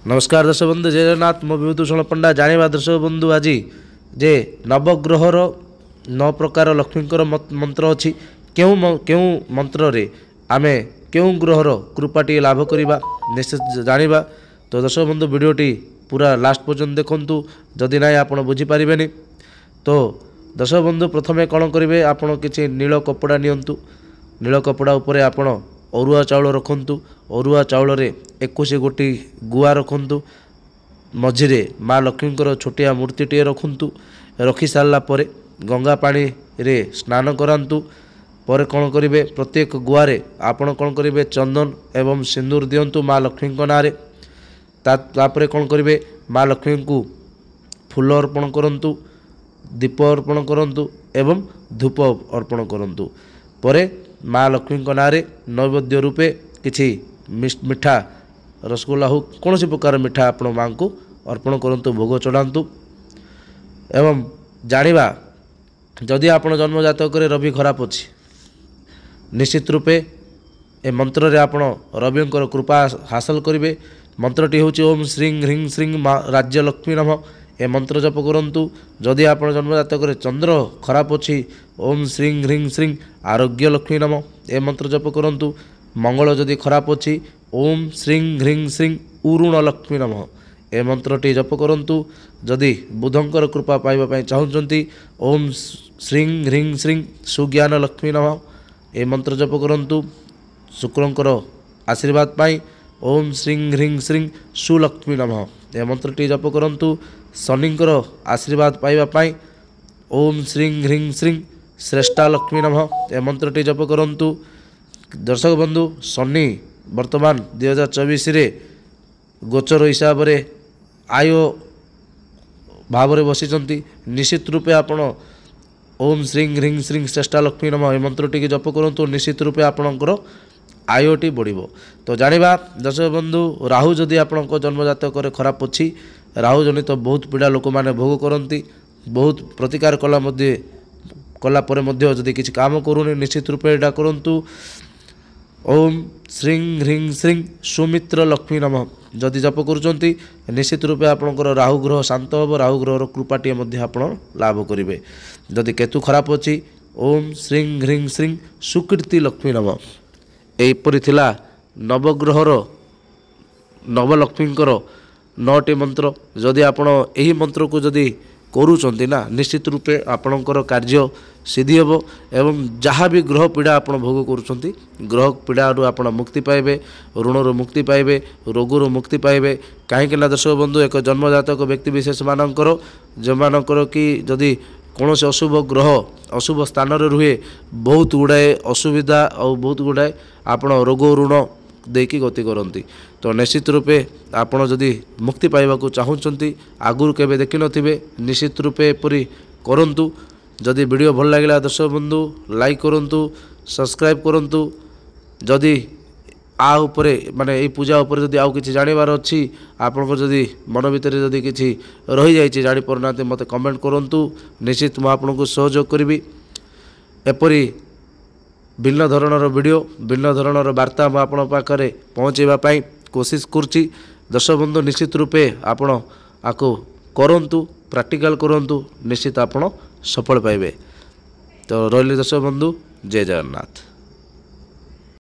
नमस्कार दर्शक बंधु जय जगन्नाथ मो विभूतिभूषण पंडा जानिबा दर्शक बंधु आज जे नवग्रहर 9 प्रकार लक्ष्मीकर मंत्र अच्छी क्यों मंत्र रे आमे क्यों ग्रहर कृपाटी लाभ करवा निश्चित जानिबा। तो दर्शक बंधु वीडियोटी पूरा लास्ट पर्यंत देखंतु जदि ना आपण बुझी पारिबेनी। तो दर्शक बंधु प्रथमे कौन करेंगे आपण किसी नील कपड़ा नियंतु नील कपड़ा उपरे आपण अरुआ चाउल रखंतु अरुआ चाउल रे 21 गोटी गुआ रखंतु मझिरे माँ लक्ष्मीकर छोटिया मूर्तिटे रखंतु रखी सारा पर गंगा पानी रे स्नान करांतु। पर कौन करेंगे प्रत्येक गुआरे आपण कौन करेंगे चंदन एवं सिंदूर दियंतु माँ लक्ष्मी नाँ तापर कौन करेंगे माँ लक्ष्मी को फूल अर्पण करंतु दीप अर्पण करंतु एवं धूप अर्पण करंतु। परे माँ लक्ष्मी नाँ नैवेद्य रूपे किछि मिठा रसगोल्ला हो कौन प्रकार मिठा आपण माँ को अर्पण करंतु भोग चढ़ातु। एवं जानिबा जदि आपण जन्म जातक रवि खराब अच्छी निश्चित रूपे ए मंत्र रे आपण रविंकर कृपा हासिल करेंगे। मंत्रटी हूँ ओम श्रीं ह्रीं श्रीं राज्य लक्ष्मी नमः ए मंत्र जप करंतु। जदि आप जन्म जातक चंद्र खराब अच्छी ओम श्रीं ह्रीं श्रीं आरोग्य लक्ष्मी नमः ए मंत्र जप करंतु। मंगल जदि खराब अच्छी ओम श्रीं ह्रीं श्रीं उरुण लक्ष्मी नमः ए मंत्रटी जप करंतु। जदि बुधंकर कृपा पाइबा चाहूँगी ओम श्रीं ह्रीं श्रीं सुज्ञान लक्ष्मी नमः ए मंत्र जप करंतु। शुक्रंकर आशीर्वाद पाई ओम श्रीं ह्रीं श्रीं सुलक्ष्मी नमः ए मंत्रटी जप करंतु। शनिंकर आशीर्वाद पाइबा पाई ओम श्रीं ह्रीं श्रीं श्रेष्ठा लक्ष्मी नमः ए मंत्रटी जप करंतु। दर्शक बंधु शनि वर्तमान 2024 रे गोचर हिसाब से आयो भाव में बसीचंती निश्चित रूपे आपण ओम श्रीं ह्रीं श्रीं श्रेष्ठा लक्ष्मी नमः ए मंत्रटी जप करंतु निश्चित रूपे आपणकर आयोटी बढ़िबो। तो जानिबा दर्शक बंधु राहु जदि आपणको जन्म जातक खराब अच्छी राहु जनित तो बहुत पीड़ा लोक मैंने भोग करती बहुत प्रतिकार कला जदि किसी काम करूनी निश्चित रूपे एटा करंतु ओम श्रीं ह्रीं श्रीं सुमित्र लक्ष्मी नमः जदि जप करुँच निश्चित रूपे आपणकर राहु ग्रह शांत हम राहु ग्रहर कृपाटी आप लाभ करेंगे। जदि केतु खराब अच्छी ओम श्रीं ह्रीं श्रीं सुकीर्ति लक्ष्मी नमः एपरि थिला नवग्रहर नवलक्ष्मींकर 9टी मंत्र। जदि आपण एही मंत्र को जदि करूचंती ना निश्चित रूपे आपणकर कार्य सिद्धि हेबो एवं जहाँ भी ग्रह पीड़ा आपण भोग करूचंती ग्रह पीड़ारू आपण मुक्ति पाइबे ऋणरू मुक्ति पाइबे रोगरू मुक्ति पाइबे। कहीं दर्शक बंधु एक जन्मजातक व्यक्ति विशेष मानकर जो कि जदि कौन से अशुभ ग्रह अशुभ स्थान रुहे बहुत गुड़ाए असुविधा और बहुत गुड़ाए आपण रोग ऋण देकी गति करती। तो निश्चित रूपे आपण जदि मुक्ति पाइबा चाहूँगी आगुरी केबे देखि नथिबे निश्चित रूपे एपरि करंतु। जदि वीडियो भल लगिला दर्शक बंधु लाइक करंतु सब्सक्राइब करंतु। जदि आ उपरे माने ए पूजा उपरे जदि आउ किछि जानिबार अछि आपनको जदि मन भितर जदि किछि रहि जाइछि जानि परनाते मते कमेंट करंतु निश्चित मु आपनको सहयोग करबी। एपरि भिन्न धरणर वीडियो भिन्न धरणर वार्ता मु आपन पाखरे पहुँचेबा पाई कोशिश करछि। दर्शक बंधु निश्चित रूपे आपण आको करंतु प्रैक्टिकल करंतु निश्चित आपण सफल पाइबे। तो रहिली दर्शक बंधु जय जगन्नाथ।